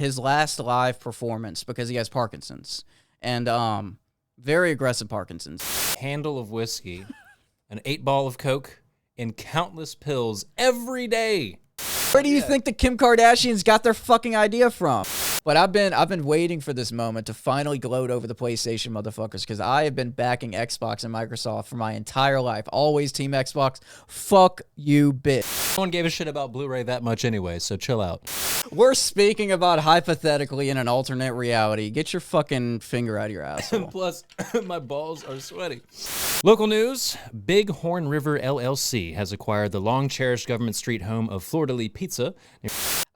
his last live performance because he has Parkinson's and very aggressive Parkinson's. Handle of whiskey, an 8-ball of Coke, and countless pills every day. Where do you think the Kim Kardashians got their fucking idea from? But I've been waiting for this moment to finally gloat over the PlayStation motherfuckers because I have been backing Xbox and Microsoft for my entire life. Always Team Xbox. Fuck you, bitch. No one gave a shit about Blu-ray that much anyway, so chill out. We're speaking about hypothetically in an alternate reality. Get your fucking finger out of your asshole. Plus, my balls are sweaty. Local news, Big Horn River LLC has acquired the long-cherished government street home of Fleur De Lis Pizza.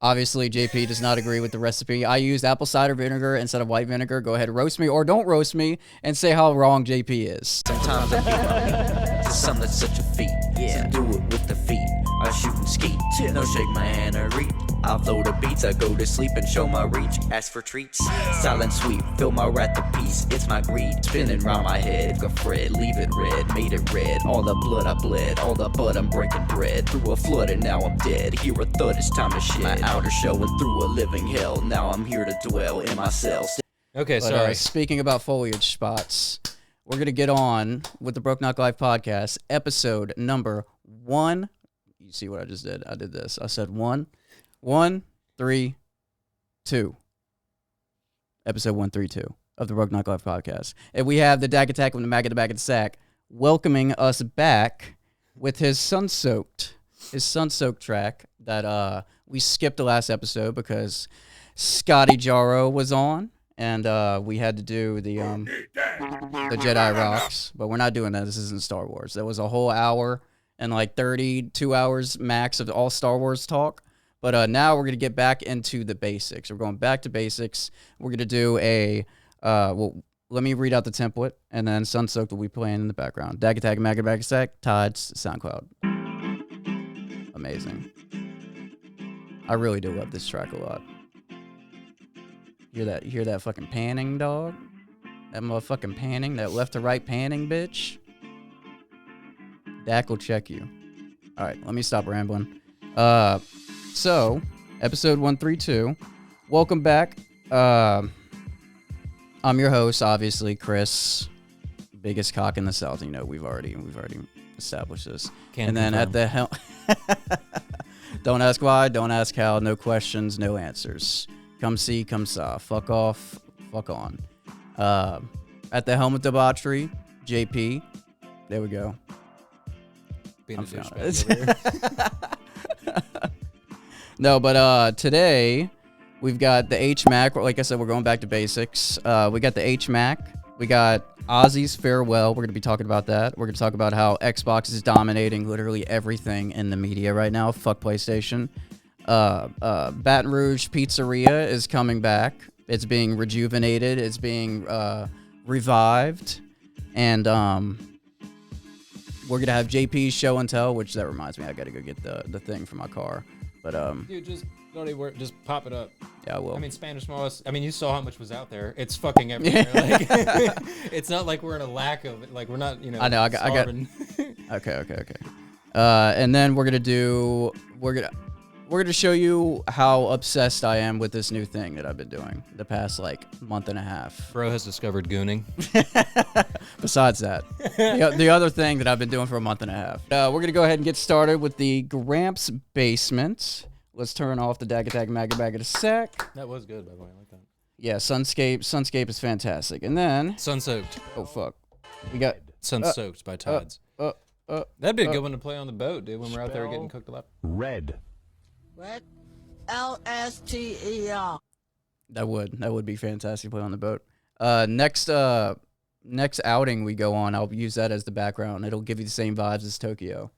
Obviously, JP does not agree with the recipe. I used apple cider vinegar instead of white vinegar. Go ahead, roast me or don't roast me and say how wrong JP is. Sometimes I feel like it's something that's such a feat. Yeah. So do it with the feet. I shoot and ski. No shake my hand or reach. I'll flow the beats. I go to sleep and show my reach. Ask for treats. Silent sweep. Fill my wrath of peace. It's my greed. Spinning round my head. Go Fred. Leave it red. Made it red. All the blood I bled. All the blood I'm breaking bread. Through a flood and now I'm dead. Hear a thud. It's time to shed. My outer shell went through a living hell. Now I'm here to dwell in my cell. Okay, But, sorry. speaking about foliage spots, we're going to get on with the Broke Knock Life podcast, episode number 1. You see what I just did? I did this. I said 1, 3, 2. Episode 132 of the Broke Knock Life podcast. And we have the Dag Attack from the Mack in the Back of the Sack welcoming us back with his sun-soaked track that we skipped the last episode because Scotty Jarrow was on. And we had to do the Jedi Rocks, but we're not doing that. This isn't Star Wars. There was a whole hour and like 32 hours max of all Star Wars talk. But now we're going to get back into the basics. We're going back to basics. We're going to do well, let me read out the template, and then Sunsoaked will be playing in the background. Dag Attack, Mack in the Back of the Sack, Tides, SoundCloud. Amazing. I really do love this track a lot. You hear that fucking panning, dog? That motherfucking panning, that left to right panning, bitch. Dak will check you. All right, let me stop rambling. So, episode 132. Welcome back. I'm your host, obviously, Chris. Biggest cock in the South. You know, we've already established this. Can't and then confirm. at the helm, don't ask why, don't ask how, no questions, no answers. Come see, come saw. Fuck off, fuck on. At the helm of debauchery, JP. There we go. Being I'm a feeling douchebag over here. No, but today we've got the H-Mack. Like I said, we're going back to basics. We got the H-Mack. We got Ozzy's Farewell. We're going to be talking about that. We're going to talk about how Xbox is dominating literally everything in the media right now. Fuck PlayStation. Baton Rouge Pizzeria is coming back. It's being rejuvenated. It's being revived. And we're going to have JP's show and tell, which that reminds me, I got to go get the thing for my car. But Dude, just don't even worry. Just pop it up. yeah, I will. I mean, Spanish Moss. I mean, you saw how much was out there. It's fucking everywhere. Like, it's not like we're in a lack of it. Like, we're not, I know. I got. starving. Okay. And then we're gonna show you how obsessed I am with this new thing that I've been doing the past like month and a half. Bro has discovered gooning. Besides that, the other thing that I've been doing for a month and a half. We're gonna go ahead and get started with the Gramps Basement. Let's turn off the Dag Attack Mag Bag of the Sack. That was good, by the way. I like that. Yeah, Sunscape is fantastic. And then, Sun-soaked. oh fuck, we got Sun-soaked by Tides. That'd be a good one to play on the boat, dude, when we're out there getting cooked alive. Red. What? L-S-T-E-R. That would be fantastic to play on the boat. Next outing we go on, I'll use that as the background. It'll give you the same vibes as Tokyo.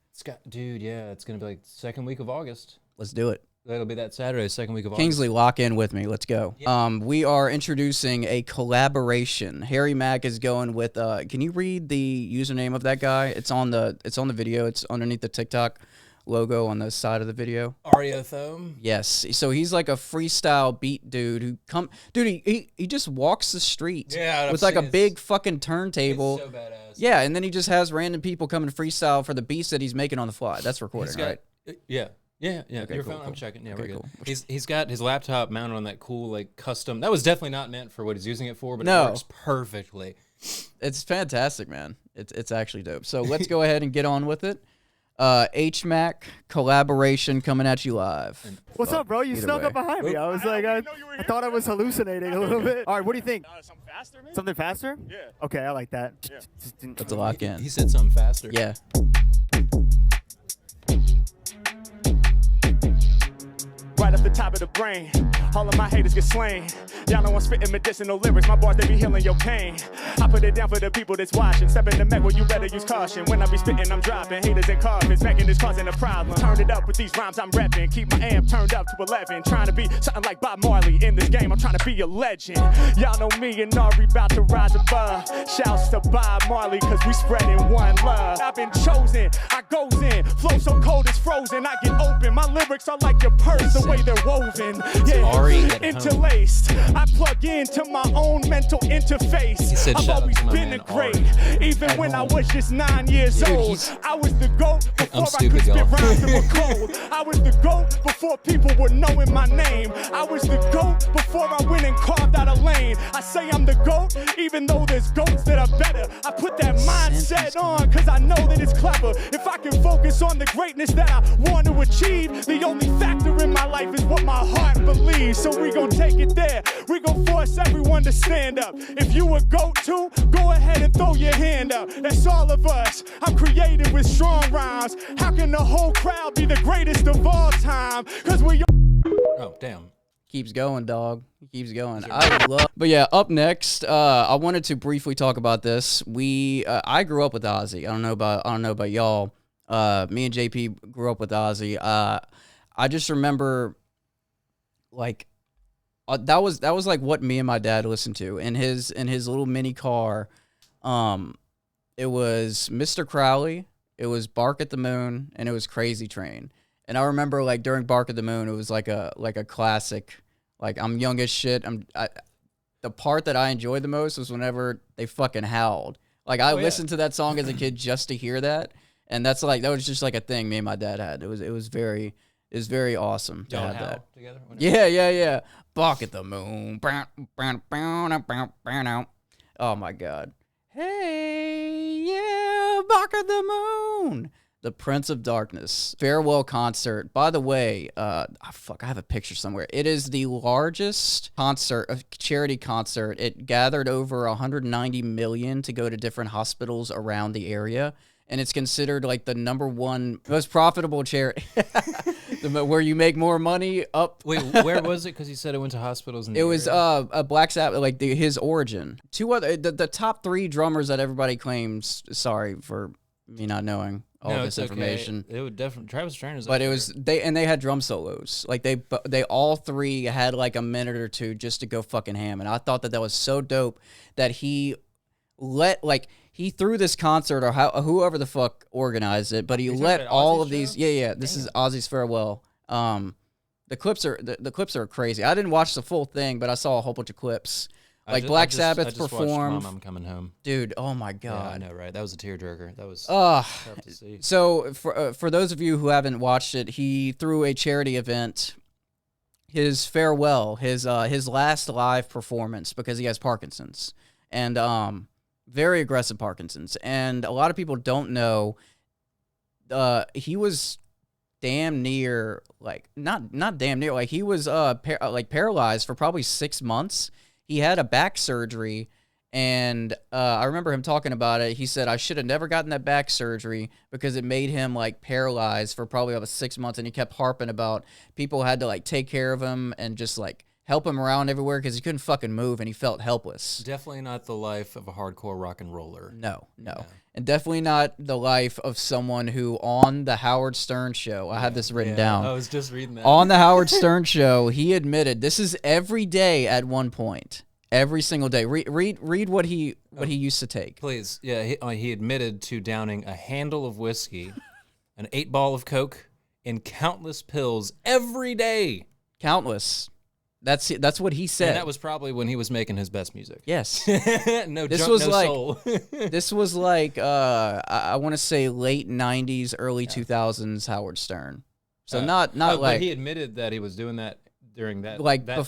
Dude, yeah, it's gonna be like second week of August. Let's do it. That'll be that Saturday, second week of August. Kingsley, lock in with me. Let's go. Yeah. We are introducing a collaboration. Harry Mack is going with. Can you read the username of that guy? It's on the video. It's underneath the TikTok logo on the side of the video. Ario Thome. Yes. So he's like a freestyle beat dude he just walks the street with like a big fucking turntable. It's so badass. Yeah, and then he just has random people come and freestyle for the beats that he's making on the fly. That's recording, right? Yeah. Yeah, yeah. Okay, Your cool, phone. cool. I'm checking. Yeah, Okay, we're good. cool. He's got his laptop mounted on that cool like custom. That was definitely not meant for what he's using it for, but No. it works perfectly. It's fantastic, man. It's actually dope. So let's go ahead and get on with it. HMAC collaboration coming at you live. What's up, bro? You either snuck way. up behind me. I was like, I thought I was hallucinating a little bit. All right, what do you think? Something faster, maybe? Something faster? Yeah. Okay, I like that. Yeah. Let's lock in. He said something faster. Yeah. Right off the top of the brain, all of my haters get slain. Y'all know I'm spitting medicinal lyrics, my bars, they be healing your pain. I put it down for the people that's watching. Step in the Mac, well, you better use caution. When I be spitting, I'm dropping. Haters and coffins, making this causing a problem. Turn it up with these rhymes I'm repping. Keep my amp turned up to 11. Trying to be something like Bob Marley in this game. I'm trying to be a legend. Y'all know me and Ari about to rise above. Shouts to Bob Marley, cause we spreading one love. I've been chosen, I goes in. Flow so cold it's frozen. I get open. My lyrics are like your purse, the way they're woven. Yeah, Ari at home. interlaced. I plug into my own mental interface. said, I've "Shout out always to my been man, a great. Ari." Even when I was just 9 years Dude, old, he's- I was the GOAT before I stupid, could spit y'all. rhymes that were cold. I was the GOAT before people were knowing my name. I was the GOAT before I went and carved out a lane. I say I'm the GOAT, even though there's GOATs that are better. I put that mindset on, cause I know that it's clever. If I can focus on the greatness that I want to achieve, the only factor in my life is what my heart believes. So we gon' take it there. We gon' force everyone to stand up. If you a GOAT too, go ahead and throw your hand up. That's all of us. I'm creative with strong rhymes. How can the whole crowd be the greatest of all time? Cause we Oh, damn. Keeps going, dog. He keeps going. I love. But yeah, up next, I wanted to briefly talk about this. I grew up with Ozzy. I don't know about y'all. Me and JP grew up with Ozzy. I just remember, like, that was like what me and my dad listened to in his little mini car. It was Mr. Crowley, it was Bark at the Moon, and it was Crazy Train. And I remember, like, during Bark at the Moon, it was like a classic. Like, I'm young as shit. The part that I enjoyed the most was whenever they fucking howled. Like, I listened to that song as a kid just to hear that, and that was just like a thing me and my dad had. It was very awesome to Y'all have howl that. together? Yeah. Bark at the Moon. Oh my God. Hey, yeah, Bark at the Moon. The Prince of Darkness farewell concert. By the way, I have a picture somewhere. It is the largest charity concert. It gathered over 190 million to go to different hospitals around the area. And it's considered like the #1 most profitable charity, where you make more money up. Wait, where was it? Because you said it went to hospitals. It was a Black Sabbath, like his origin. Two other, the top 3 drummers that everybody claims. Sorry for me not knowing all this information. Okay. It would definitely Travis Triner's. But it was they had drum solos. Like they all 3 had like a minute or two just to go fucking ham. And I thought that was so dope that he threw this concert, or whoever the fuck organized it, but he let all of these. Yeah. This is Ozzy's farewell. The clips are crazy. I didn't watch the full thing, but I saw a whole bunch of clips. Like Black Sabbath performed. Mom, I'm Coming Home. Dude, oh my God. Yeah, I know, right? That was a tearjerker. That was tough to see. So for those of you who haven't watched it, he threw a charity event. His farewell, his last live performance, because he has Parkinson's, and very aggressive Parkinson's, and a lot of people don't know. He was damn near, like not damn near, like he was paralyzed for probably 6 months. He had a back surgery, and I remember him talking about it. He said, I should have never gotten that back surgery because it made him like paralyzed for probably about 6 months. And he kept harping about people had to like take care of him and just like help him around everywhere because he couldn't fucking move and he felt helpless. Definitely not the life of a hardcore rock and roller. No. Yeah. And definitely not the life of someone who on the Howard Stern show, I have this written down. I was just reading that. On the Howard Stern show, he admitted this is every day at one point. Every single day. Read what he used to take. Please. Yeah, he admitted to downing a handle of whiskey, an 8-ball of Coke, and countless pills every day. Countless. That's what he said. And that was probably when he was making his best music. Yes. No This junk, was no like soul. this was like I want to say late 90s, early 2000s Howard Stern. So not like. But he admitted that he was doing that during that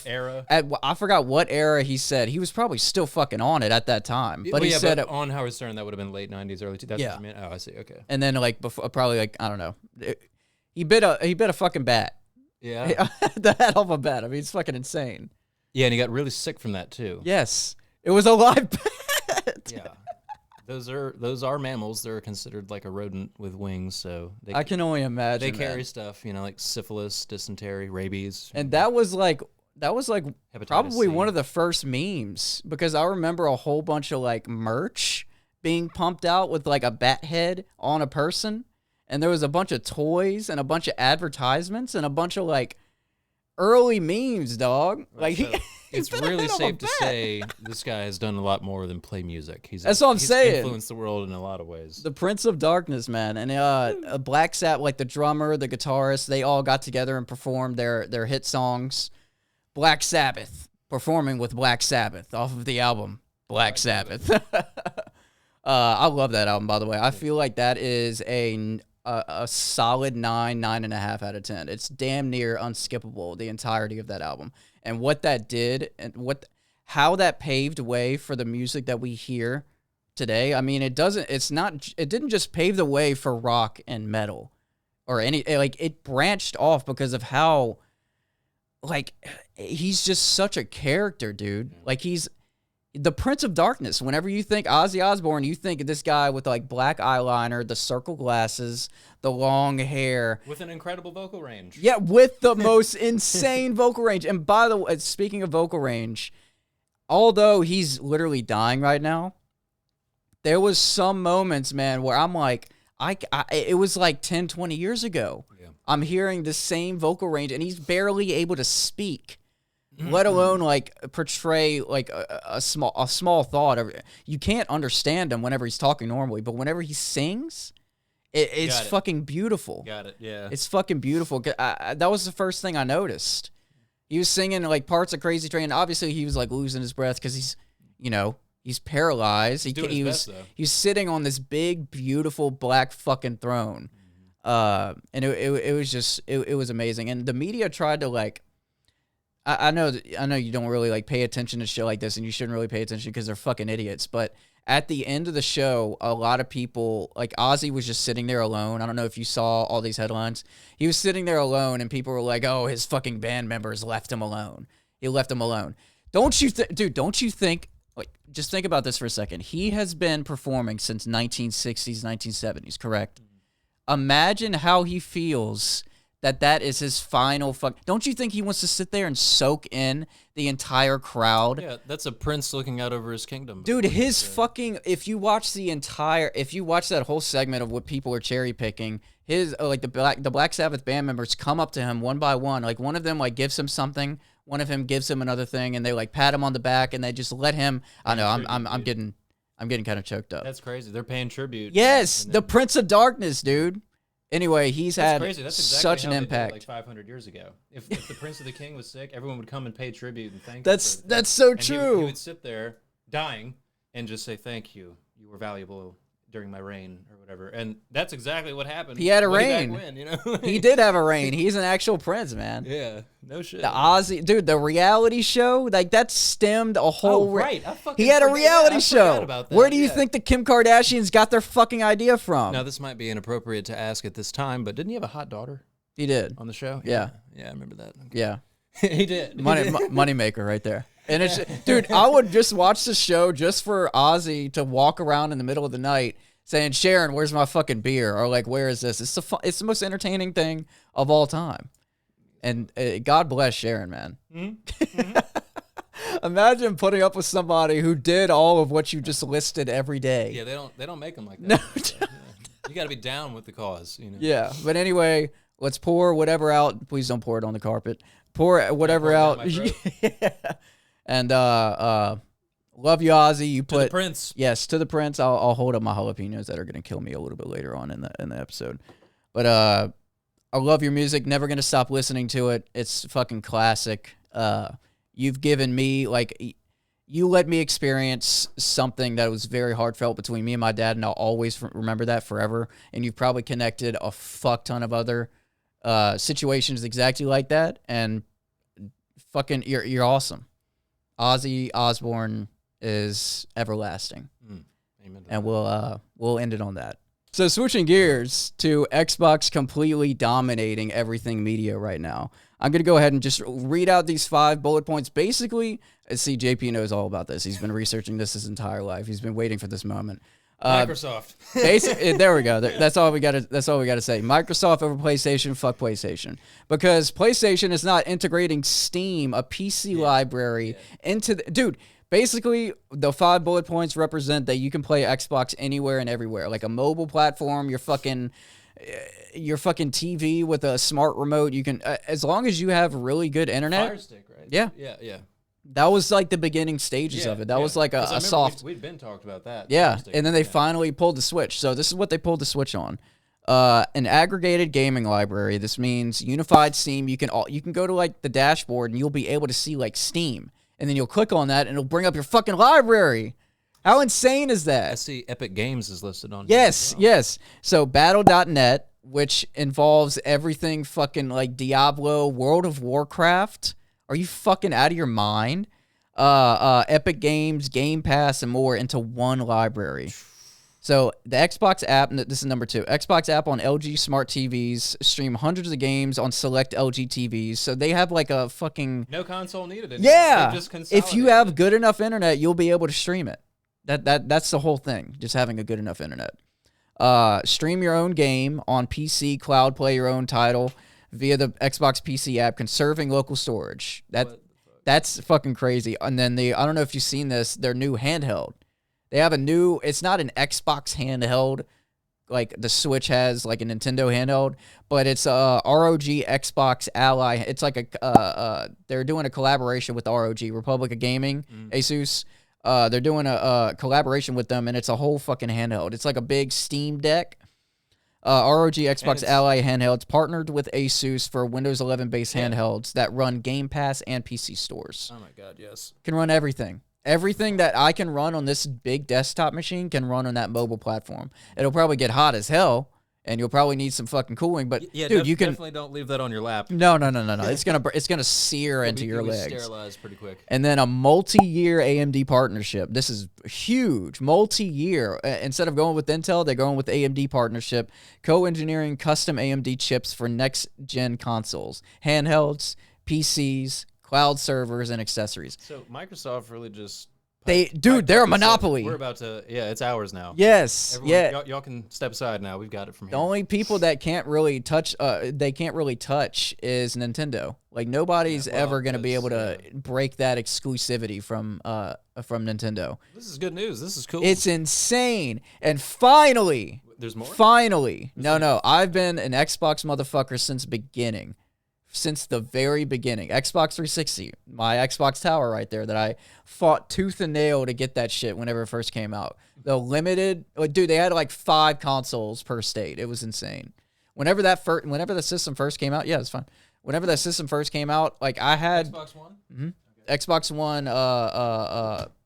era. I forgot what era he said. He was probably still fucking on it at that time. But he said on Howard Stern that would have been late 90s, early 2000s. Yeah. What you mean? Oh, I see. Okay. And then like before, probably like I don't know. He bit a fucking bat. Yeah. The head off a bat. I mean, it's fucking insane. Yeah, and he got really sick from that too. Yes, it was a live bat. Yeah. Those are mammals. They're considered like a rodent with wings, so I can only imagine. They carry stuff, like syphilis, dysentery, rabies. And that was like probably C. one of the first memes, because I remember a whole bunch of like merch being pumped out with like a bat head on a person, and there was a bunch of toys and a bunch of advertisements and a bunch of like early memes, dog. Right, Like so it's really safe to say this guy has done a lot more than play music. That's what I'm saying. He's influenced the world in a lot of ways. The Prince of Darkness, man. And Black Sabbath, like the drummer, the guitarist, they all got together and performed their hit songs. Black Sabbath, performing with Black Sabbath off of the album Black Sabbath. I love that album, by the way. I feel like that is a solid 9.5 out of 10. It's damn near unskippable, the entirety of that album. And what that did, and how that paved way for the music that we hear today. I mean, it didn't just pave the way for rock and metal or it branched off because of how, like, he's just such a character, dude. Like, he's the Prince of Darkness. Whenever you think Ozzy Osbourne, you think of this guy with like black eyeliner, the circle glasses, the long hair. With an incredible vocal range. Yeah, with the most insane vocal range. And by the way, speaking of vocal range, although he's literally dying right now, there was some moments, man, where I'm like, it was like 10, 20 years ago. Yeah. I'm hearing the same vocal range, and he's barely able to speak. Let alone like portray like a small thought. You can't understand him whenever he's talking normally, but whenever he sings, it's fucking beautiful. Got it. Yeah, it's fucking beautiful. That was the first thing I noticed. He was singing like parts of Crazy Train. Obviously, he was like losing his breath because he's paralyzed. He was sitting on this big, beautiful black fucking throne, and it was just it was amazing. And the media tried to like. I know you don't really like pay attention to shit like this, and you shouldn't really pay attention because they're fucking idiots. But at the end of the show, a lot of people, like Ozzy was just sitting there alone. I don't know if you saw all these headlines. He was sitting there alone, and people were like, "Oh, his fucking band members left him alone. He left him alone." Don't you think? Like, just think about this for a second. He has been performing since 1960s, 1970s, correct? Imagine how he feels. That is his final fuck. Don't you think he wants to sit there and soak in the entire crowd? Yeah, that's a prince looking out over his kingdom. Dude, his fucking, if you watch that whole segment of what people are cherry picking, his like the Black Sabbath band members come up to him one by one. Like one of them like gives him something, one of him gives him another thing, and they like pat him on the back and they just let him. I know I'm getting kind of choked up. That's crazy. They're paying tribute. Yes, the Prince of Darkness, dude. Anyway, he's had exactly such an impact. Like 500 years ago, if the Prince of the King was sick, everyone would come and pay tribute and thank. That's so true. He would sit there dying and just say, "Thank you. You were valuable during my reign," or whatever. And that's exactly what happened. He had a reign. When, He did have a reign. He's an actual prince, man. Yeah, no shit. The Ozzy, dude, the reality show, like that stemmed a whole. Oh, right. He had a reality show. About that. Where do you think the Kim Kardashians got their fucking idea from? Now, this might be inappropriate to ask at this time, but didn't he have a hot daughter? He did on the show. Yeah, I remember that. Okay. Yeah, he did. Money maker right there. And it's, dude, I would just watch the show just for Ozzy to walk around in the middle of the night saying, "Sharon, where's my fucking beer?" Or like, "Where is this?" It's the most entertaining thing of all time. And God bless Sharon, man. Mm-hmm. Imagine putting up with somebody who did all of what you just listed every day. Yeah, they don't make them like that. No, so, yeah. You got to be down with the cause, Yeah, but anyway, let's pour whatever out. Please don't pour it on the carpet. Pour whatever out. Yeah. And love you, Ozzy. You put to the Prince. Yes, to the Prince. I'll hold up my jalapenos that are gonna kill me a little bit later on in the episode. But I love your music. Never gonna stop listening to it. It's fucking classic. You've given me you let me experience something that was very heartfelt between me and my dad, and I'll always remember that forever. And you've probably connected a fuck ton of other situations exactly like that, and fucking, you're awesome. Ozzy Osbourne is everlasting. Amen to And that. we'll end it on that. So switching gears to Xbox completely dominating everything media right now. I'm going to go ahead and just read out these 5 bullet points. Basically, see, JP knows all about this. He's been researching this his entire life. He's been waiting for this moment. Microsoft. There we go. That's all we got to say. Microsoft over PlayStation. Fuck PlayStation, because PlayStation is not integrating Steam, a PC library, into the dude. Basically, the 5 bullet points represent that you can play Xbox anywhere and everywhere, like a mobile platform, your fucking TV with a smart remote. You can, as long as you have really good internet. Fire Stick, right? Yeah. Yeah. That was like the beginning stages of it. That was like a soft. We'd been talked about that. Yeah, and then they finally pulled the switch. So this is what they pulled the switch on. An aggregated gaming library. This means unified Steam. You can go to like the dashboard and you'll be able to see like Steam. And then you'll click on that, and it'll bring up your fucking library. How insane is that? I see Epic Games is listed on Yes, here as well. yes. So Battle.net, which involves everything fucking like Diablo, World of Warcraft. Are you fucking out of your mind? Epic Games, Game Pass, and more into one library. So the Xbox app, this is number 2, Xbox app on LG smart TVs stream hundreds of games on select LG TVs. So they have like a fucking... No console needed anymore. Yeah. They just If you consolidated have it. good enough internet, you'll be able to stream it. That's the whole thing, just having a good enough internet. Stream your own game on PC, cloud play your own title via the Xbox PC app, conserving local storage. That's fucking crazy. And then I don't know if you've seen this, their new handheld. They have it's not an Xbox handheld like the Switch has, like a Nintendo handheld, but it's a ROG Xbox Ally. It's like they're doing a collaboration with ROG, Republic of Gaming, Asus. They're doing a collaboration with them, and it's a whole fucking handheld. It's like a big Steam Deck. ROG Xbox Ally handheld. It's partnered with Asus for Windows 11 based handhelds that run Game Pass and PC stores. Oh my god, yes. Can run everything. Everything that I can run on this big desktop machine can run on that mobile platform. It'll probably get hot as hell, and you'll probably need some fucking cooling. But dude, you can definitely don't leave that on your lap. no. It's gonna sear into your legs. Sterilized pretty quick. And then a multi-year AMD partnership. This is huge. Multi-year. Instead of going with Intel, they're going with AMD partnership. Co-engineering custom AMD chips for next-gen consoles, handhelds, PCs, cloud servers, and accessories. So Microsoft really just They're a monopoly. We're about to it's ours now. Yes. Everyone, y'all can step aside now. We've got it from here. The only people that can't really touch is Nintendo. Like nobody's ever going to be able to break that exclusivity from Nintendo. This is good news. This is cool. It's insane. And finally, there's more. Finally, no, I've been an Xbox motherfucker since beginning. Since the very beginning. Xbox 360, my Xbox Tower right there that I fought tooth and nail to get that shit whenever it first came out. The limited, dude, they had like 5 consoles per state. It was insane. Whenever the system first came out, yeah, it's fine. Whenever that system first came out, like I had Xbox One? Okay. Xbox One,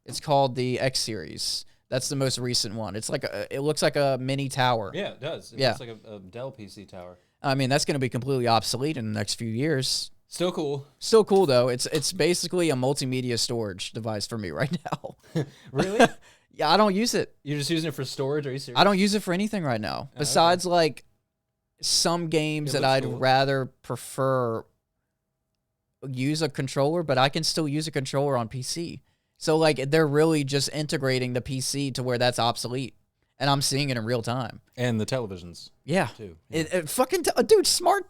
it's called the X Series. That's the most recent one. It's like it looks like a mini tower. Yeah, it does. It looks like a Dell PC tower. I mean, that's going to be completely obsolete in the next few years. Still cool. Still cool, though. It's basically a multimedia storage device for me right now. Really? Yeah, I don't use it. You're just using it for storage? Are you serious? I don't use it for anything right now. Besides, like, some games that I'd rather prefer use a controller, but I can still use a controller on PC. So, like, they're really just integrating the PC to where that's obsolete. And I'm seeing it in real time. And the televisions. Yeah. Too. It fucking dude, smart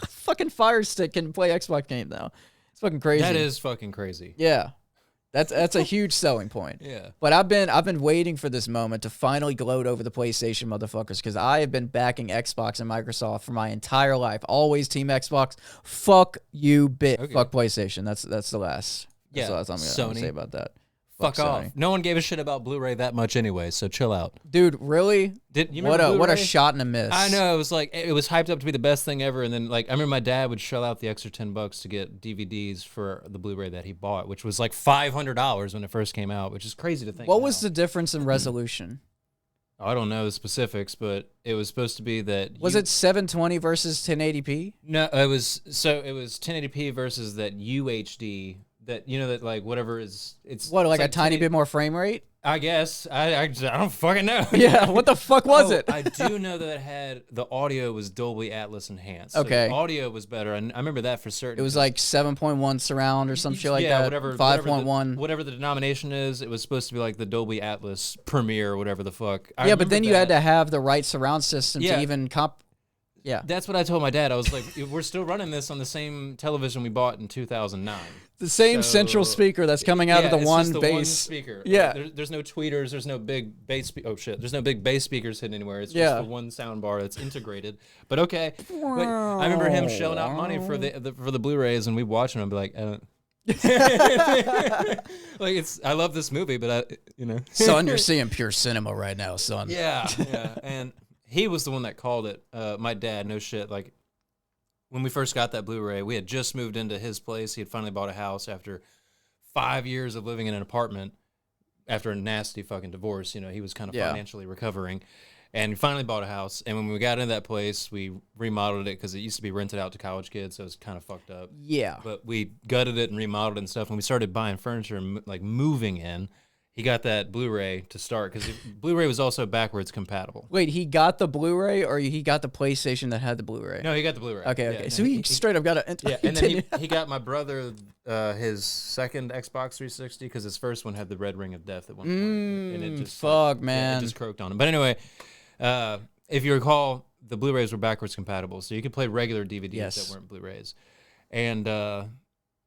fucking Fire Stick can play Xbox games now. It's fucking crazy. That is fucking crazy. Yeah. That's a huge selling point. Yeah. But I've been waiting for this moment to finally gloat over the PlayStation motherfuckers, because I have been backing Xbox and Microsoft for my entire life. Always Team Xbox. Fuck you, Okay. Fuck PlayStation. That's the last. Yeah. That's all I'm gonna say about that. Fuck off. Sony. No one gave a shit about Blu-ray that much anyway, so chill out. Dude, really? What a shot and a miss. I know. It was like, it was hyped up to be the best thing ever, and then like I remember my dad would shell out the extra $10 to get DVDs for the Blu-ray that he bought, which was like $500 when it first came out, which is crazy to think. What was the difference in resolution? I don't know the specifics, but it was supposed to be that. Was it 720 versus 1080p? No, it was 1080p versus that UHD. That that like whatever it's What, like a like tiny bit more frame rate? I guess I don't fucking know. Yeah, what the fuck was it? I do know that it had the audio was Dolby Atlas enhanced. So Okay. the audio was better, and I remember that for certain. It was like 7.1 surround or some shit like yeah, that. whatever 5.1. whatever the denomination is. It was supposed to be like the Dolby Atlas Premiere, or whatever the fuck. I Yeah, but then remember you had that. to have the right surround system Yeah. to even Yeah. That's what I told my dad. I was like, we're still running this on the same television we bought in 2009. The same So- central speaker that's coming out of the it's one just the bass. one speaker. Yeah. There's no tweeters. There's no big bass. Oh shit. There's no big bass speakers hidden anywhere. It's Yeah. just the one sound bar that's integrated. But okay. But I remember him shelling out money for the Blu-rays, and we watch them and be like, like I love this movie, but Son, you're seeing pure cinema right now, son. yeah. And he was the one that called it. My dad, no shit. Like when we first got that Blu-ray, we had just moved into his place. He had finally bought a house after 5 years of living in an apartment after a nasty fucking divorce. He was kind of financially recovering, and finally bought a house. And when we got into that place, we remodeled it because it used to be rented out to college kids, so it was kind of fucked up. Yeah. But we gutted it and remodeled it and stuff. When we started buying furniture and like moving in, he got that Blu-ray to start because Blu-ray was also backwards compatible. Wait, he got the Blu-ray or he got the PlayStation that had the Blu-ray? No, he got the Blu-ray. Okay. Yeah, So no, he straight up got it. Yeah, and then he got my brother his second Xbox 360 because his first one had the red ring of death at one point, and it just fuck, yeah, man. it just croaked on him. But anyway, if you recall, the Blu-rays were backwards compatible, so you could play regular DVDs that weren't Blu-rays, and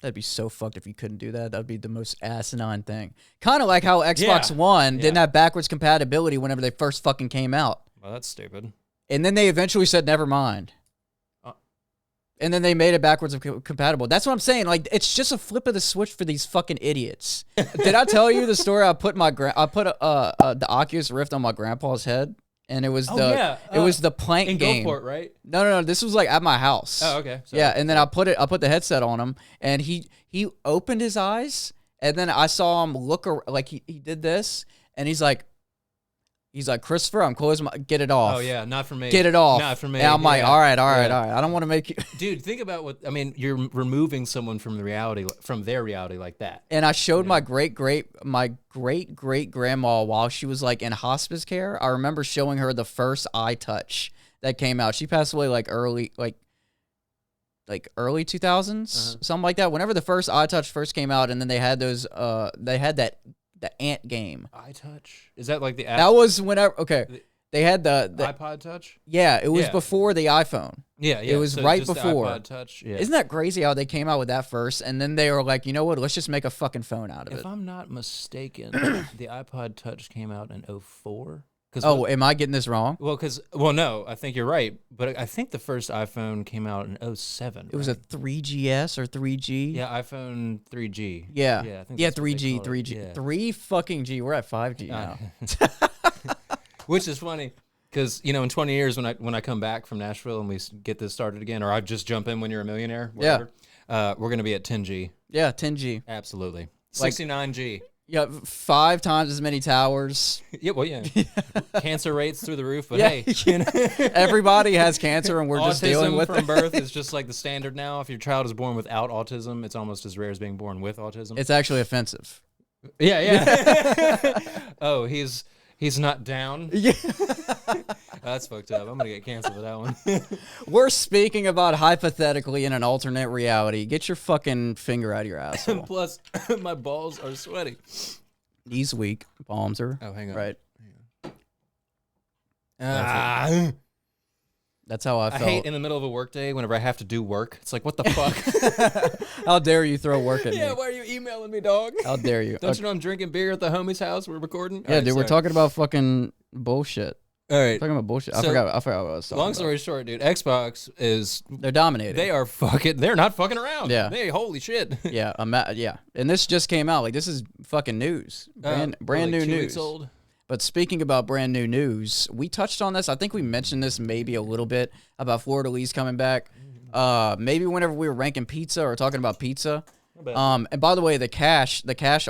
That'd be so fucked if you couldn't do that. That'd be the most asinine thing. Kind of like how Xbox One didn't have backwards compatibility whenever they first fucking came out. well, that's stupid. And then they eventually said, never mind. And then they made it backwards compatible. That's what I'm saying. Like, it's just a flip of the switch for these fucking idiots. Did I tell you the story? I put the Oculus Rift on my grandpa's head, and it was it was the plank in game. Gulfport, right? No. This was like at my house. Oh, okay. Sorry. Yeah, and then I put the headset on him, and he opened his eyes, and then I saw him look like he did this, and he's like, Christopher, I'm closing my, get it off. Oh yeah, not for me. Get it off. Not for me. And I'm like, all right. Yeah. I don't want to make you. Dude, think about you're removing someone from their reality like that. And I showed my great great grandma while she was like in hospice care. I remember showing her the first iTouch that came out. She passed away like early 2000s, something like that. Whenever the first iTouch first came out, and then they had those they had the Ant game. iTouch? Is that like the app? That was whenever they had the iPod Touch? Yeah, it was Yeah. before the iPhone. Yeah. It was so right just the before. iPod Touch. Yeah. Isn't that crazy how they came out with that first, and then they were like, you know what? Let's just make a fucking phone out of If it. I'm not mistaken, the iPod Touch came out in 2004. Oh, am I getting this wrong? Well, no, I think you're right. But I think the first iPhone came out in 2007. It was a 3GS or 3G. Yeah, iPhone 3G. Yeah. I think Yeah, that's what they 3G, called it. 3G. Yeah. 3 fucking G. We're at 5G now. Which is funny because in 20 years when I come back from Nashville and we get this started again, or I just jump in when you're a millionaire, whatever, we're gonna be at 10G. Yeah, 10G. Absolutely. Like- 69G. Yeah, 5 times as many towers. Yeah, well, yeah. Cancer rates through the roof, but Yeah. hey, Everybody has cancer, and we're just dealing autism with from it. birth is just like the standard now. If your child is born without autism, it's almost as rare as being born with autism. It's actually offensive. Yeah. Oh, he's not down. Yeah. That's fucked up. I'm gonna get canceled for that one. We're speaking about hypothetically in an alternate reality. Get your fucking finger out of your asshole. Plus, my balls are sweaty. Knees weak, palms are. Oh, hang on. Right. Ah. That's how I I felt. hate in the middle of a workday whenever I have to do work. It's like, what the fuck? How dare you throw work at me? Why are you emailing me, dog? How dare you? Don't you know I'm drinking beer at the homie's house? We're recording. Yeah, dude, we're talking about fucking bullshit. All right. Talking about bullshit. I So, forgot what I was talking Long about. story short, dude, Xbox is They're dominating. they're not fucking around. Yeah. Holy shit. Yeah, yeah. And this just came out. Like, this is fucking news. Brand Like new 2 news. weeks old. But speaking about brand new news, we touched on this. I think we mentioned this maybe a little bit about Fleur De Lis coming back. Maybe whenever we were ranking pizza or talking about pizza. And by the way, the cash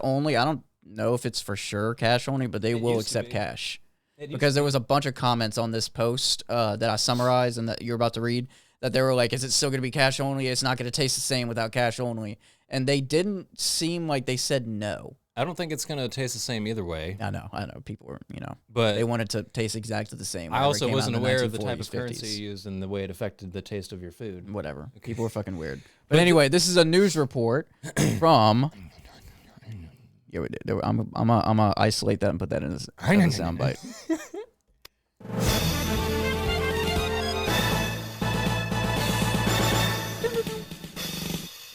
only, I don't know if it's for sure cash only, but they will used to accept be. cash. because there was a bunch of comments on this post that I summarized and that you're about to read that they were like, is it still going to be cash only? It's not going to taste the same without cash only. And they didn't seem like they said no. I don't think it's going to taste the same either way. I know. People were, but they wanted to taste exactly the same. I also wasn't aware of the 1940s, type of 50s. currency you used and the way it affected the taste of your food. Whatever. People were fucking weird. But anyway, this is a news report from. Yeah, I'm gonna isolate that and put that in a soundbite.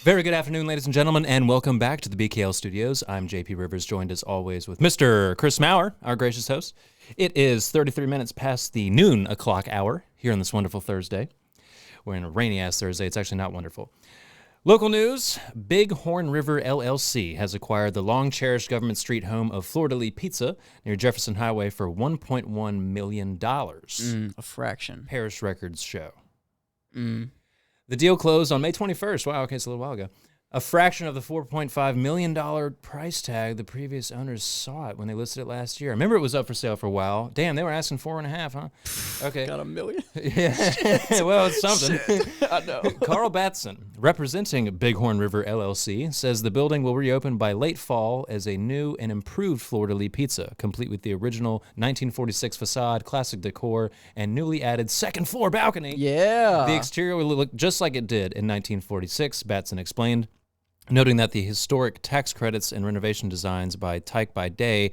Very good afternoon, ladies and gentlemen, and welcome back to the BKL Studios. I'm JP Rivers, joined as always with Mr. Chris Maurer, our gracious host. It is 33 minutes past the noon o'clock hour here on this wonderful Thursday. We're in a rainy-ass Thursday. It's actually not wonderful. Local news, Big Horn River LLC has acquired the long-cherished government street home of Fleur De Lis Pizza near Jefferson Highway for $1.1 million. A fraction. Parish records show. The deal closed on May 21st. Wow, okay, it's a little while ago. A fraction of the $4.5 million price tag the previous owners saw it when they listed it last year. I remember it was up for sale for a while. Damn, they were asking $4.5 million, huh? Okay. Got $1 million? Yeah. Well, it's something. I know. Carl Batson, representing Bighorn River LLC, says the building will reopen by late fall as a new and improved Fleur De Lis Pizza, complete with the original 1946 facade, classic decor, and newly added second floor balcony. Yeah. The exterior will look just like it did in 1946, Batson explained, noting that the historic tax credits and renovation designs by Tyke by Day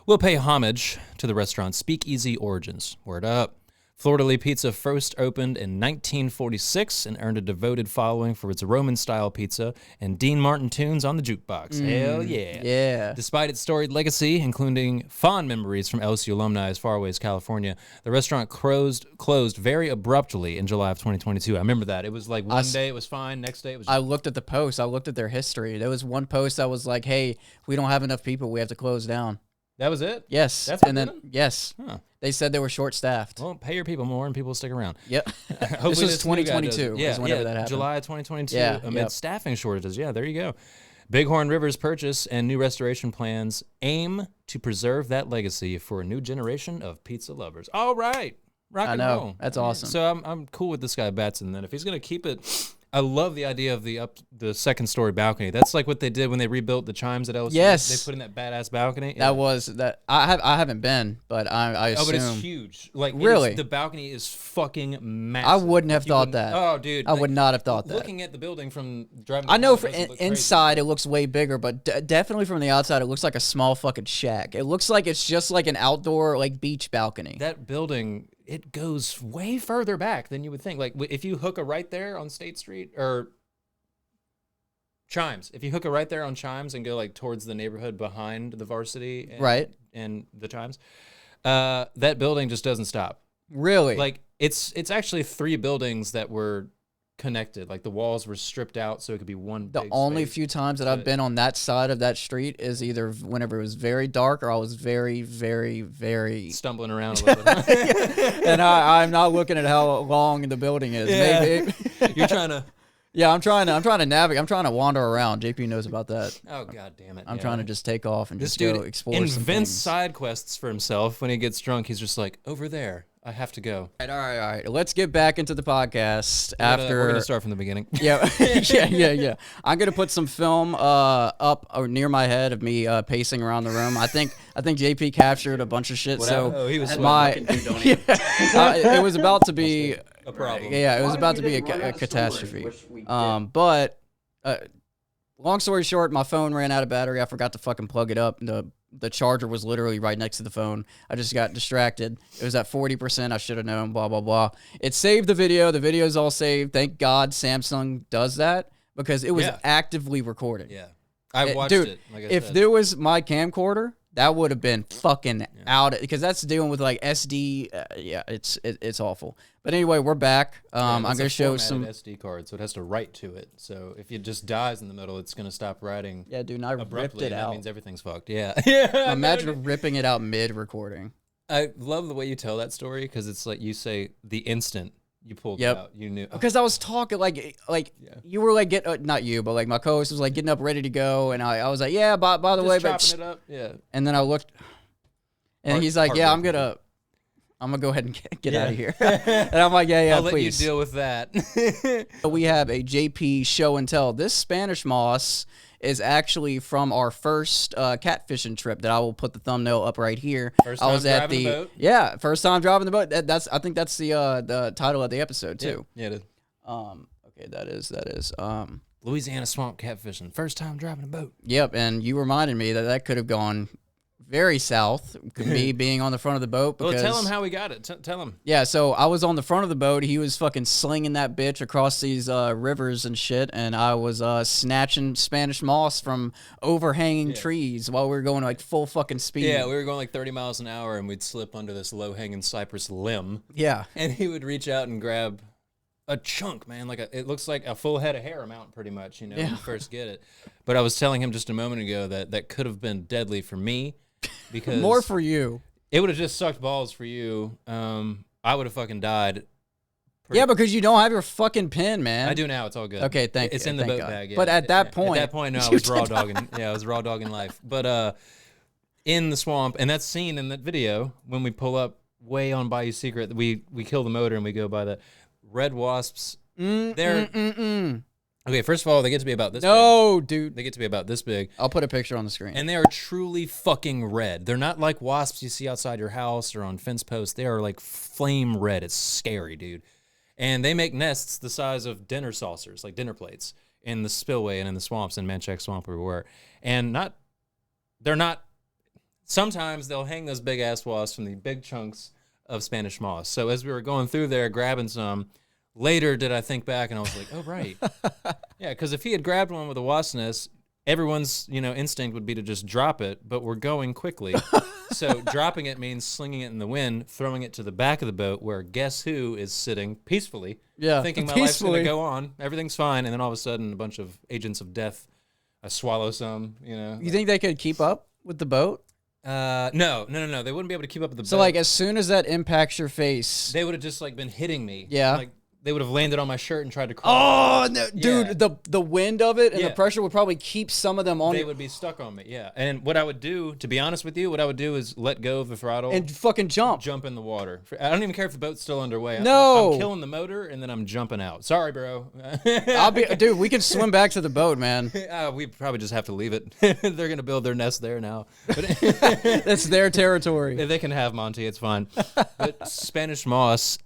will pay homage to the restaurant's speakeasy origins. Word up. Fleur De Lis Pizza first opened in 1946 and earned a devoted following for its Roman-style pizza and Dean Martin tunes on the jukebox. Hell yeah. Yeah. Despite its storied legacy, including fond memories from LSU alumni as far away as California, the restaurant closed very abruptly in July of 2022. I remember that. It was like one day it was fine, next day it was... I looked at the post. I looked at their history. There was one post that was like, hey, we don't have enough people. We have to close down. That was it? Yes. That's what and then did it? Yes. Huh. They said they were short-staffed. Well, pay your people more and people will stick around. Yep. Hopefully This was new guy does 2022 it. is whenever that happened. July 2022 Yeah, amid yep. staffing shortages. Yeah, there you go. Bighorn River's purchase and new restoration plans aim to preserve that legacy for a new generation of pizza lovers. All right. Rock and roll. That's awesome. So I'm cool with this guy Batson then. If he's going to keep it... I love the idea of the second story balcony. That's like what they did when they rebuilt the chimes at LSU. Yes. They put in that badass balcony. That was that. I haven't been, but I assume. Oh, but it's huge. Like Really? the balcony is fucking massive. I wouldn't have thought wouldn't- that. Oh, dude. I would not have thought that. Looking at the building from driving. I know down, it doesn't look crazy. inside it looks way bigger, but definitely from the outside it looks like a small fucking shack. It looks like it's just like an outdoor like beach balcony. That building, it goes way further back than you would think. Like if you hook a right there on State Street or Chimes, if you hook a right there on Chimes and go like towards the neighborhood behind the Varsity and the Chimes, that building just doesn't stop. Really? Like it's actually three buildings that were connected. Like the walls were stripped out so it could be one the big only space. few times that I've been on that side of that street is either whenever it was very dark or I was very, very, very Stumbling around a little bit. and I'm not looking at how long the building is. Yeah. Maybe You're trying to... Yeah, I'm trying to navigate. I'm trying to wander around. JP knows about that. Oh, God damn it. I'm trying to just take off and This just dude go explore some invents things. side quests for himself. When he gets drunk, he's just like, over there. I have to go. All right. Let's get back into the podcast after. We're gonna start from the beginning. Yeah, yeah. I'm gonna put some film up or near my head of me pacing around the room. I think JP captured a bunch of shit. So he was it was about to be a problem. Yeah, it was about to be a catastrophe. But long story short, my phone ran out of battery. I forgot to fucking plug it up. The charger was literally right next to the phone. I just got distracted. It was at 40%. I should have known, blah, blah, blah. It saved the video. The video's all saved. Thank God Samsung does that because it was actively recording. Yeah. I watched dude, it. Like I if said. there was my camcorder, that would have been fucking out because that's dealing with like SD. It's awful. But anyway, we're back. I'm going to show some SD card, so it has to write to it. So if it just dies in the middle, it's going to stop writing. Yeah, dude, I ripped abruptly, it and out. That means everything's fucked. Yeah. Yeah. Imagine ripping it out mid-recording. I love the way you tell that story because it's like you say the instant you pulled it out, you knew. Because I was talking like you were like not you, but like my co-host was like getting up ready to go, and I was like, yeah, by the way, but chopping it up. Yeah. And then I looked, And he's like, yeah, I'm gonna go ahead and get out of here. And I'm like, yeah, I'll please. let you deal with that. We have a JP show and tell. This Spanish moss is actually from our first catfishing trip that I will put the thumbnail up right here. First time driving the boat? Yeah, first time driving the boat. I think that's the title of the episode too. Yeah, it is. Okay, that is. Louisiana swamp catfishing. First time driving a boat. Yep, and you reminded me that could have gone very south. Me being on the front of the boat. Because, Well, tell him how we got it. Tell him. Yeah, so I was on the front of the boat. He was fucking slinging that bitch across these rivers and shit, and I was snatching Spanish moss from overhanging trees while we were going like full fucking speed. Yeah, we were going like 30 miles an hour, and we'd slip under this low-hanging cypress limb. Yeah. And he would reach out and grab a chunk, man. It looks like a full head of hair amount, pretty much, when you first get it. But I was telling him just a moment ago that could have been deadly for me. Because more for you. It would have just sucked balls for you. I would have fucking died. Yeah, because you don't have your fucking pin, man. I do now. It's all good. Okay, thank you. It's in the boat bag. Yeah. But at that point, no, I was raw dogging. Yeah, I was raw dogging life. But in the swamp, and that's seen in that video when we pull up way on Bayou Secret. We kill the motor and we go by the red wasps. They're okay. First of all, they get to be about this. No, big. dude. They get to be about this big. I'll put a picture on the screen. And they are truly fucking red. They're not like wasps you see outside your house or on fence posts. They are like flame red. It's scary, dude. And they make nests the size of dinner saucers, like dinner plates, in the spillway and in the swamps in Manchac Swamp where we were. And they're not, sometimes they'll hang those big ass wasps from the big chunks of Spanish moss. So as we were going through there grabbing some, later did I think back and I was like, oh, right. Yeah, because if he had grabbed one with a wasp nest, everyone's instinct would be to just drop it, but we're going quickly. So dropping it means slinging it in the wind, throwing it to the back of the boat where guess who is sitting peacefully, thinking my life's going to go on, everything's fine, and then all of a sudden a bunch of agents of death, I swallow some, You think they could keep up with the boat? No. They wouldn't be able to keep up with the boat. So, like, as soon as that impacts your face... They would have just, been hitting me. Yeah. Like, they would have landed on my shirt and tried to crawl. Oh, no, dude, the wind of it and the pressure would probably keep some of them on. They would be stuck on me, yeah. And what I would do, to be honest with you, is let go of the throttle. And fucking jump. Jump in the water. I don't even care if the boat's still underway. No. I'm killing the motor, and then I'm jumping out. Sorry, bro. Dude, we can swim back to the boat, man. We probably just have to leave it. They're going to build their nest there now. But that's their territory. They can have Monty, it's fine. But Spanish moss...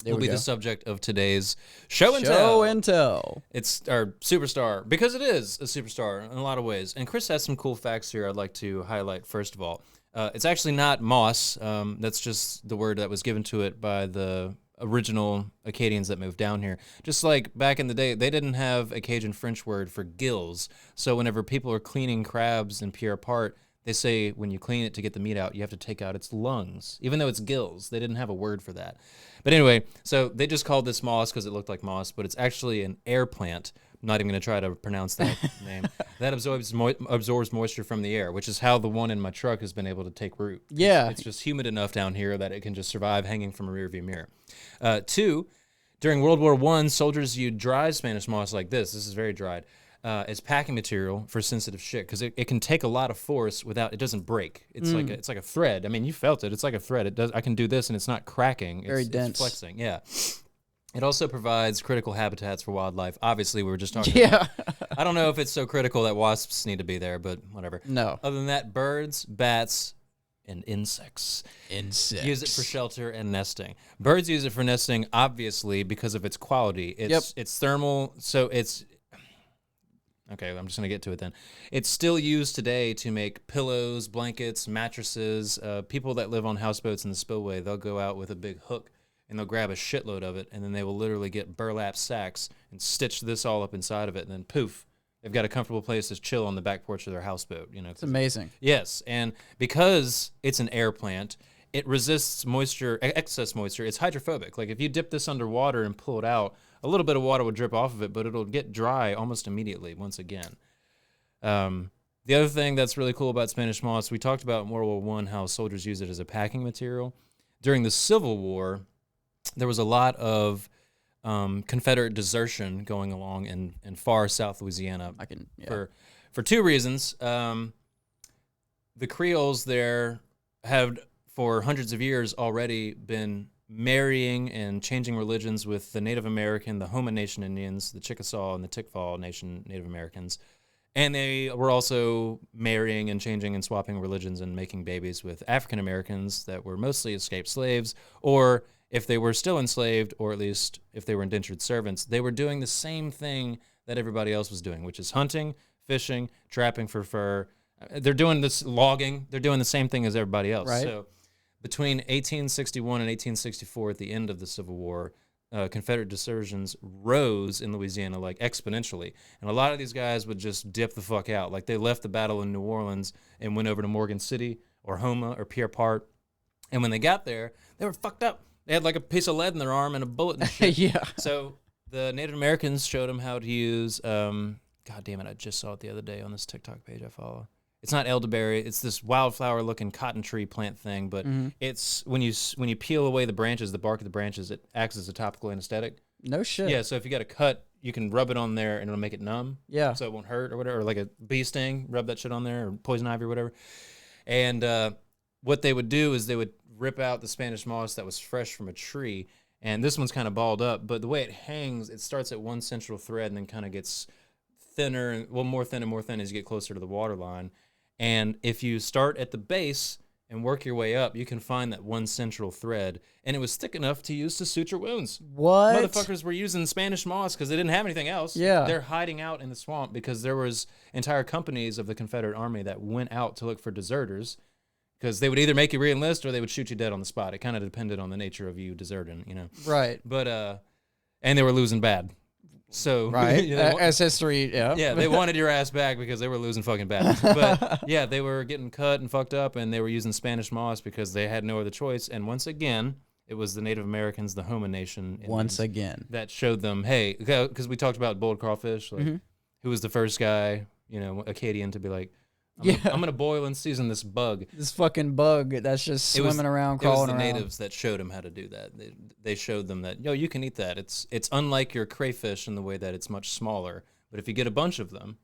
will be the subject of today's show and tell. Show and tell. It's our superstar, because it is a superstar in a lot of ways. And Chris has some cool facts here I'd like to highlight, first of all. It's actually not moss. That's just the word that was given to it by the original Acadians that moved down here. Just like back in the day, they didn't have a Cajun French word for gills. So whenever people are cleaning crabs in Pierre Part, they say when you clean it to get the meat out, you have to take out its lungs, even though it's gills. They didn't have a word for that. But anyway, so they just called this moss because it looked like moss, but it's actually an air plant. I'm not even going to try to pronounce that name. That absorbs moisture from the air, which is how the one in my truck has been able to take root. Yeah. It's just humid enough down here that it can just survive hanging from a rearview mirror. 2, during World War I, soldiers used dry Spanish moss like this. This is very dried. As packing material for sensitive shit, because it can take a lot of force without it doesn't break. It's like a thread. I mean, you felt it. It's like a thread. It does. I can do this and it's not cracking. Very dense. It's flexing. Yeah. It also provides critical habitats for wildlife. Obviously, we were just talking. Yeah. I don't know if it's so critical that wasps need to be there, but whatever. No. Other than that, birds, bats, and insects use it for shelter and nesting. Birds use it for nesting, obviously, because of its quality. It's thermal, so it's. Okay, I'm just going to get to it then. It's still used today to make pillows, blankets, mattresses. People that live on houseboats in the spillway, they'll go out with a big hook and they'll grab a shitload of it, and then they will literally get burlap sacks and stitch this all up inside of it, and then poof, they've got a comfortable place to chill on the back porch of their houseboat. It's amazing. Yes, and because it's an air plant, it resists moisture, excess moisture. It's hydrophobic. Like if you dip this underwater and pull it out, a little bit of water would drip off of it, but it'll get dry almost immediately once again. The other thing that's really cool about Spanish moss, we talked about in World War I how soldiers use it as a packing material. During the Civil War, there was a lot of Confederate desertion going along in far South Louisiana for 2 reasons. The Creoles there have for hundreds of years already been marrying and changing religions with the Native American, the Houma Nation Indians, the Chickasaw and the Tickfaw Nation Native Americans. And they were also marrying and changing and swapping religions and making babies with African Americans that were mostly escaped slaves, or if they were still enslaved, or at least if they were indentured servants, they were doing the same thing that everybody else was doing, which is hunting, fishing, trapping for fur. They're doing this logging. They're doing the same thing as everybody else. Right. So between 1861 and 1864, at the end of the Civil War, Confederate desertions rose in Louisiana like exponentially. And a lot of these guys would just dip the fuck out. Like they left the battle in New Orleans and went over to Morgan City or Houma or Pierre Part. And when they got there, they were fucked up. They had like a piece of lead in their arm and a bullet and shit. Yeah. So the Native Americans showed them how to use, God damn it, I just saw it the other day on this TikTok page I follow. It's not elderberry. It's this wildflower-looking cotton tree plant thing, but it's when you peel away the branches, the bark of the branches, it acts as a topical anesthetic. No shit. Yeah, so if you got a cut, you can rub it on there and it'll make it numb. Yeah. So it won't hurt or whatever. Or like a bee sting, rub that shit on there, or poison ivy or whatever. And what they would do is they would rip out the Spanish moss that was fresh from a tree, and this one's kind of balled up, but the way it hangs, it starts at one central thread and then kind of gets thinner, and more thin and more thin as you get closer to the water line. And if you start at the base and work your way up, you can find that one central thread. And it was thick enough to use to suture wounds. What? Motherfuckers were using Spanish moss because they didn't have anything else. Yeah. They're hiding out in the swamp because there was entire companies of the Confederate Army that went out to look for deserters because they would either make you re-enlist or they would shoot you dead on the spot. It kind of depended on the nature of you deserting, you know. Right. But, and they were losing bad. So Right. you know, As history, yeah. yeah, they wanted your ass back because they were losing fucking bad. But yeah, they were getting cut and fucked up, and they were using Spanish moss because they had no other choice. And once again, it was the Native Americans, the Houma Nation, Once Indians, again. that showed them, hey, because we talked about boiled crawfish, like who was the first guy, you know, Acadian to be like, I'm gonna boil and season this bug. This fucking bug that's just swimming around, crawling It was the around. natives that showed him how to do that. They showed them that, you can eat that. It's unlike your crayfish in the way that it's much smaller. But if you get a bunch of them,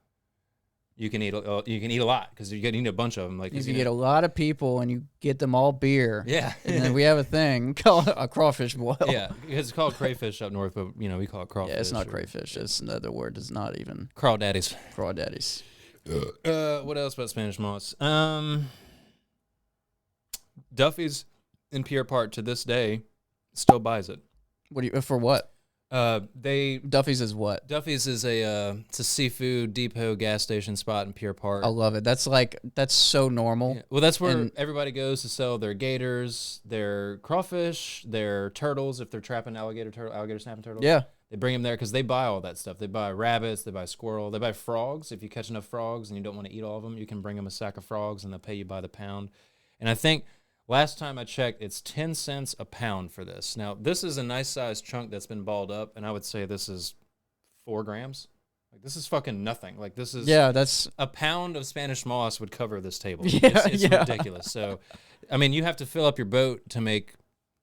you can eat a lot because you need a bunch of them. Like You get a lot of people and you get them all beer. yeah, And then we have a thing called a crawfish boil. yeah, because it's called crayfish up north, but we call it crawfish. Yeah, it's not or crayfish. It's another word. It's not even crawdaddies. crawdaddies. What else about Spanish moss? Duffy's in Pierre Part to this day still buys it. What do you for what? Duffy's is what? Duffy's is it's a seafood depot gas station spot in Pierre Part. I love it. That's so normal. Yeah. Well, that's where And- everybody goes to sell their gators, their crawfish, their turtles if they're trapping alligator snapping turtles. Yeah. They bring them there because they buy all that stuff. They buy rabbits, they buy squirrel, they buy frogs. If you catch enough frogs and you don't want to eat all of them, you can bring them a sack of frogs and they'll pay you by the pound. And I think last time I checked, it's 10 cents a pound for this. Now, this is a nice sized chunk that's been balled up, and I would say this is 4 grams. Like, this is fucking nothing. Like, this is that's a pound of Spanish moss would cover this table. Yeah, It's yeah. ridiculous. So, I mean, you have to fill up your boat to make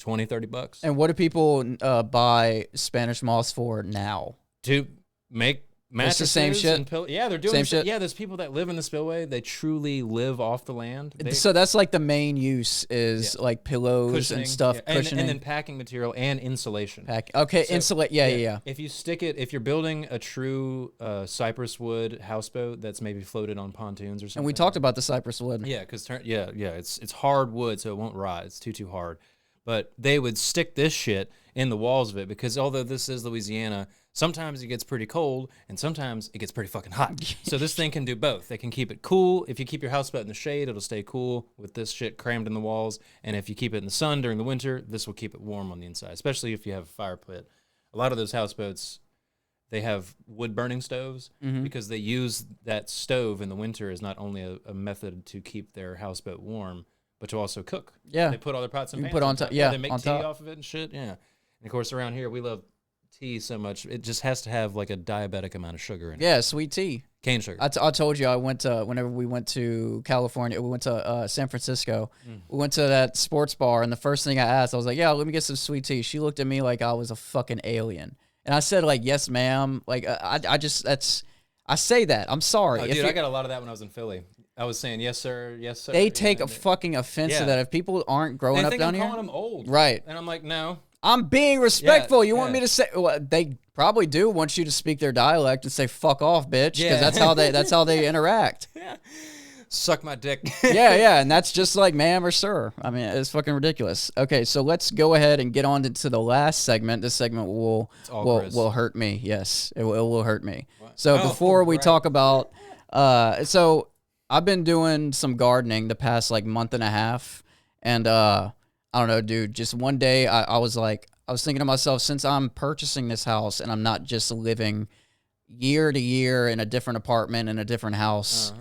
$20-$30 And what do people buy Spanish moss for now? to make It's the mattresses same shit? and yeah, they're doing Same this- shit? Yeah, there's people that live in the spillway. They truly live off the land. They, So that's like the main use is like pillows cushioning, and stuff, yeah, and cushioning. then packing material and insulation. Okay, So, insulate. Yeah. If you stick it, if you're building a true cypress wood houseboat that's maybe floated on pontoons or something. And we talked about the cypress wood. Yeah, because it's hard wood, so it won't rot. It's too hard. But they would stick this shit in the walls of it because although this is Louisiana, sometimes it gets pretty cold and sometimes it gets pretty fucking hot. So this thing can do both. They can keep it cool. If you keep your houseboat in the shade, it'll stay cool with this shit crammed in the walls. And if you keep it in the sun during the winter, this will keep it warm on the inside, especially if you have a fire pit. A lot of those houseboats, they have wood burning stoves because they use that stove in the winter as not only a method to keep their houseboat warm, but to also cook. Yeah. They put all their pots and You pans put on top- yeah, they make on tea top. off of it and shit. Yeah. And of course, around here, we love tea so much. It just has to have like a diabetic amount of sugar in it. Yeah, sweet tea. Cane sugar. I told you I went to, whenever we went to California, we went to San Francisco. We went to that sports bar, and the first thing I asked, I was like, yeah, let me get some sweet tea. She looked at me like I was a fucking alien. And I said, like, yes, ma'am. Like, I say that. I'm sorry. Oh, If dude, you- I got a lot of that when I was in Philly. I was saying yes sir, They take a and fucking offense to Yeah. that if people aren't growing they up think down I'm here. calling them old, Right. And I'm like, no. I'm being respectful. You want yeah. me to say? Well, they probably do want you to speak their dialect and say "fuck off, bitch," because Yeah. that's how they interact. Suck my dick. Yeah, and that's just like ma'am or sir. I mean, it's fucking ridiculous. Okay, so let's go ahead and get on to the last segment. This segment will hurt me. Yes, it will hurt me. So before we talk about, so I've been doing some gardening the past like month and a half, and I don't know, dude. Just one day, I was thinking to myself, since I'm purchasing this house and I'm not just living year to year in a different apartment in a different house.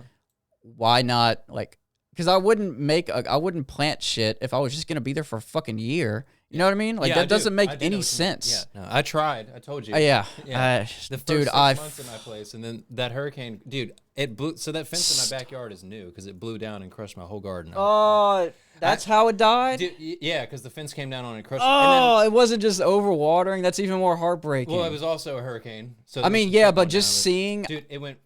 Why not, like, because I wouldn't plant shit if I was just gonna be there for a fucking year. You know what I mean? Like that doesn't make any sense. Yeah, no, I tried. I told you. Yeah. The first dude, 6 months in my place, and then that hurricane, dude, it blew. So that fence in my backyard is new because it blew down and crushed my whole garden. Oh, that's how it died. Dude, yeah, because the fence came down on it and crushed. Oh, it wasn't just overwatering. That's even more heartbreaking. Well, it was also a hurricane. So I mean, yeah, but just seeing, dude, it went.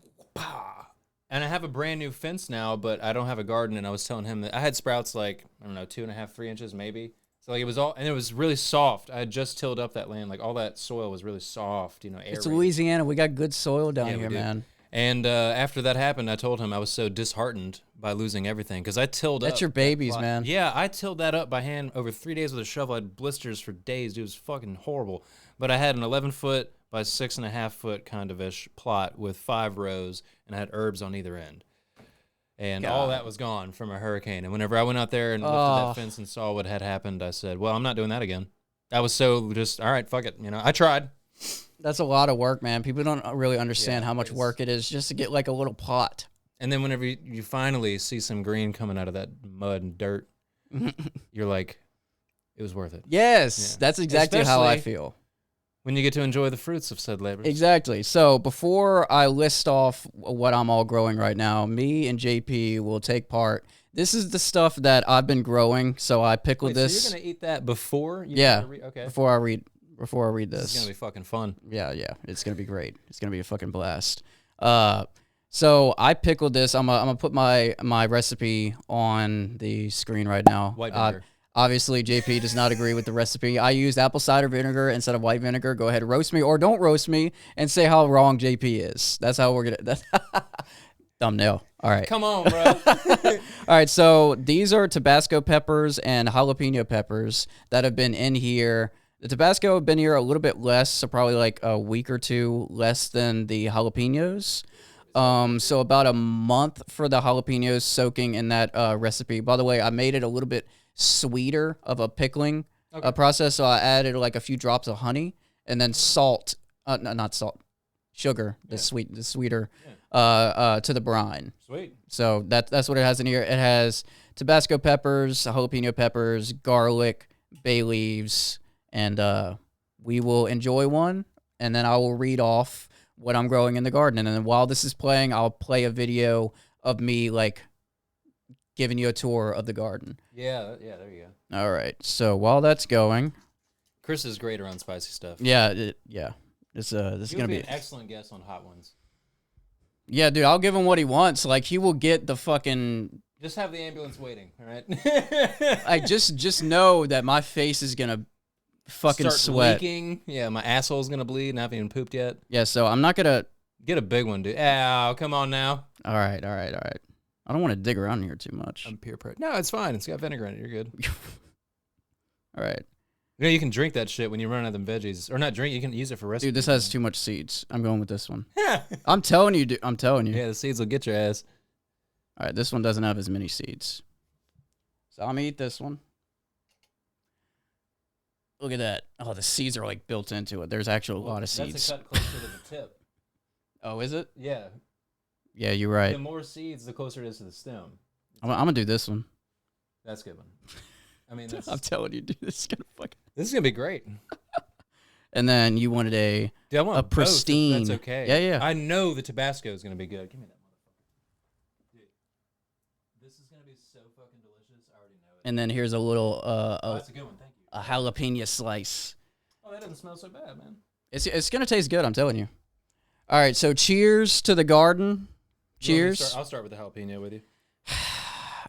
And I have a brand new fence now, but I don't have a garden. And I was telling him that I had sprouts like, I don't know, 2.5, 3 inches maybe. So like it was all, and it was really soft. I had just tilled up that land. Like all that soil was really soft, you know, aerated. It's Louisiana. We got good soil down Yeah, here, we do. man. And after that happened, I told him I was so disheartened by losing everything because I tilled up. That's your babies, man. Yeah, I tilled that up by hand over 3 days with a shovel. I had blisters for days. Dude, it was fucking horrible. But I had an 11-foot by 6.5-foot kind of ish plot with 5 rows, and I had herbs on either end. And all that was gone from a hurricane. And whenever I went out there and lifted that fence and saw what had happened, I said, well, I'm not doing that again. I was so just, all right, fuck it. You know, I tried. That's a lot of work, man. People don't really understand how much work it is just to get like a little pot. And then whenever you finally see some green coming out of that mud and dirt, you're like, it was worth it. Yes, that's exactly how I feel. When you get to enjoy the fruits of said labors. Exactly. So before I list off what I'm all growing right now, me and JP will take part. This is the stuff that I've been growing. So I pickled this. So you're gonna eat that before? Okay. Before I read this. This is gonna be fucking fun. Yeah. It's gonna be great. It's gonna be a fucking blast. So I pickled this. I'm gonna put my recipe on the screen right now. White vinegar. Obviously, JP does not agree with the recipe. I used apple cider vinegar instead of white vinegar. Go ahead, roast me or don't roast me and say how wrong JP is. That's how we're gonna. Thumbnail. All right. Come on, bro. All right. So these are Tabasco peppers and jalapeno peppers that have been in here. The Tabasco have been here a little bit less, so probably like a week or two less than the jalapenos. So about a month for the jalapenos soaking in that recipe. By the way, I made it a little bit sweeter of a pickling process, so I added like a few drops of honey and then salt, not salt, sugar, the sweeter, to the brine. Sweet. So that's what it has in here. It has Tabasco peppers, jalapeno peppers, garlic, bay leaves, and we will enjoy one, and then I will read off what I'm growing in the garden. And then while this is playing, I'll play a video of me like giving you a tour of the garden. Yeah, there you go. All right. So while that's going, Chris is great around spicy stuff. yeah. This is gonna be an excellent guest on hot ones. Yeah, dude, I'll give him what he wants. Like he will get the fucking. Just have the ambulance waiting, all right? I just know that my face is gonna fucking Start sweat. Leaking. Yeah, my asshole's gonna bleed and I haven't even pooped yet. Yeah, so I'm not gonna get a big one, dude. Ow, come on now. All right. I don't want to dig around here too much. I'm peer pressure. No, it's fine. It's got vinegar in it. You're good. All right. You know, you can drink that shit when you run out of them veggies. Or not drink, you can use it for recipes. Dude, this has too much seeds. I'm going with this one. I'm telling you, dude. I'm telling you. Yeah, the seeds will get your ass. All right, this one doesn't have as many seeds. So I'm going to eat this one. Look at that. Oh, the seeds are like built into it. There's actually a lot of seeds. That's a cut closer to the tip. Oh, is it? Yeah. Yeah, you're right. The more seeds, the closer it is to the stem. I'm going to do this one. That's a good one. I mean, I'm telling you, dude, this is gonna be great. And then you wanted a pristine. Both, that's okay. Yeah. I know the Tabasco is gonna be good. Give me that motherfucker. Dude, this is gonna be so fucking delicious. I already know it. And then here's a little that's a good one. Thank you. A jalapeno slice. Oh, that doesn't smell so bad, man. It's gonna taste good. I'm telling you. All right, so cheers to the garden. Cheers. I'll start with the jalapeno with you.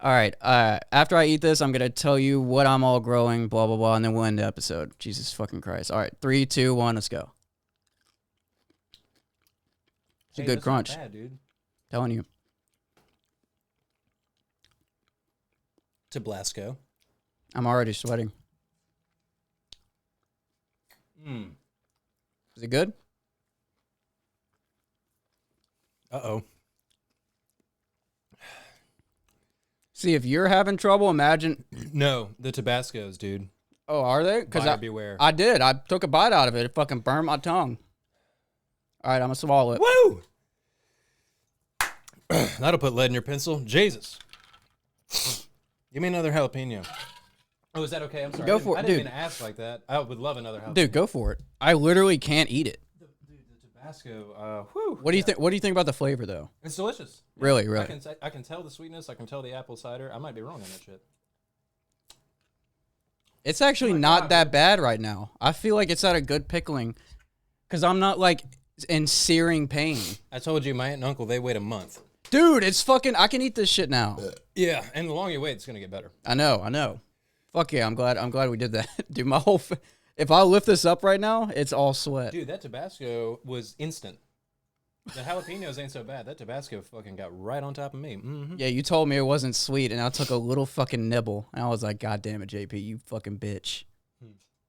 All right. After I eat this, I'm gonna tell you what I'm all growing, blah blah blah, and then we'll end the episode. Jesus fucking Christ! All right, 3, 2, 1, let's go. It's a good that's not crunch. bad, dude. Telling you. Tabasco. I'm already sweating. Is it good? Uh-oh. See, if you're having trouble, imagine. No, the Tabascos, dude. Oh, are they? Buyer beware. I did. I took a bite out of it. It fucking burned my tongue. All right, I'm gonna swallow it. Woo! That'll put lead in your pencil. Jesus. Give me another jalapeno. Oh, is that okay? I'm sorry. Go for it, I didn't dude. mean to ask like that. I would love another jalapeno. Dude, go for it. I literally can't eat it. Dude, the Tabasco. Whew. What do you think? What do you think about the flavor, though? It's delicious. Really, I really. can tell the sweetness. I can tell the apple cider. I might be wrong on that shit. It's actually not that bad right now. I feel like it's at a good pickling, because I'm not like in searing pain. I told you, my aunt and uncle, they wait a month. Dude, it's fucking. I can eat this shit now. Yeah, and the longer you wait, it's gonna get better. I know. Fuck yeah, I'm glad we did that. Dude, my whole. If I lift this up right now, it's all sweat. Dude, that Tabasco was instant. The jalapenos ain't so bad. That Tabasco fucking got right on top of me. Mm-hmm. Yeah, you told me it wasn't sweet, and I took a little fucking nibble, and I was like, God damn it, JP, you fucking bitch.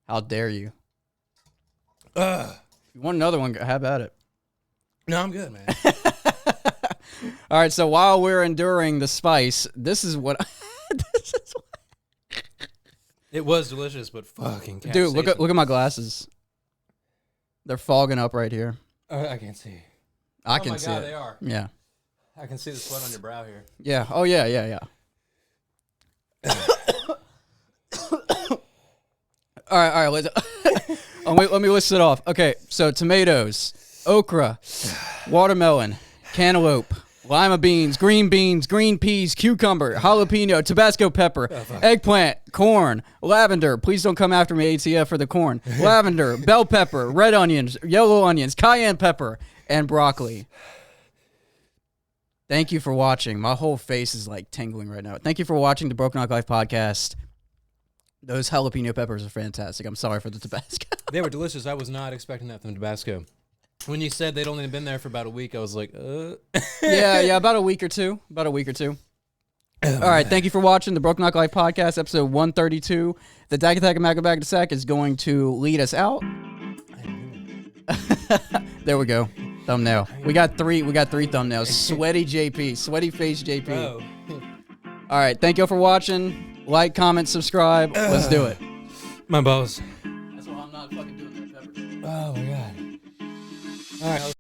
How dare you? If you want another one, have at it. No, I'm good, man. All right, so while we're enduring the spice, this is what. It was delicious, but fucking Dude, look at my glasses. They're fogging up right here. I can't see. I Oh can my see God, it. they are. Yeah. I can see the sweat on your brow here. Yeah. Oh yeah. All right. Let's let me list it off. Okay, so tomatoes, okra, watermelon, cantaloupe, lima beans, green peas, cucumber, jalapeno, Tabasco pepper, eggplant, corn, lavender. Please don't come after me, ATF, for the corn. Lavender, bell pepper, red onions, yellow onions, cayenne pepper, and broccoli. Thank you for watching. My whole face is like tingling right now. Thank you for watching the Broken Knock Life podcast. Those jalapeno peppers are fantastic. I'm sorry for the Tabasco. They were delicious. I was not expecting that from Tabasco. When you said they'd only been there for about a week, I was like, Yeah, about a week or two. All right, thank you for watching the Broken Knock Life podcast, episode 132. The Dak Attack and Mack Back to Sack is going to lead us out. There we go. Thumbnail. We got three thumbnails. Sweaty JP. Sweaty face JP. oh. All right, thank you all for watching. Like, comment, subscribe. Let's do it. My balls. That's why I'm not fucking doing that pepper. Oh, my God. All right.